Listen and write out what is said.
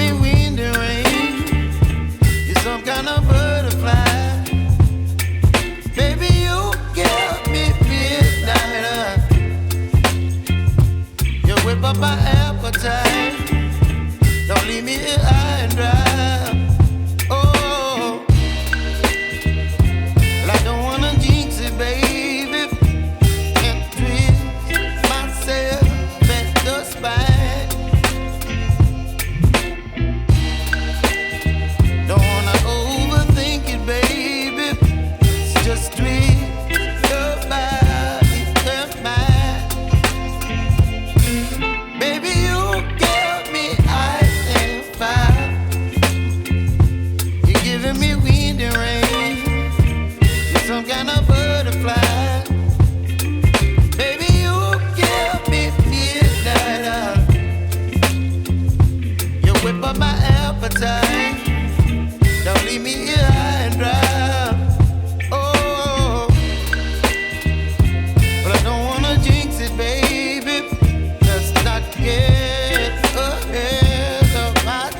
me wind and rain. You're some kind of butterfly. Baby, you give me midnight. You whip up my appetite. Don't leave me here high and dry. Oh, well, I don't wanna jinx it, baby, and twist myself at the spine. Don't wanna overthink it, baby. It's just twist your body and mine. Baby, you give me ice and fire. You're giving me wind and rain. You're some kind of butterfly. Baby, you give me midnight. You whip up my appetite. Don't leave me here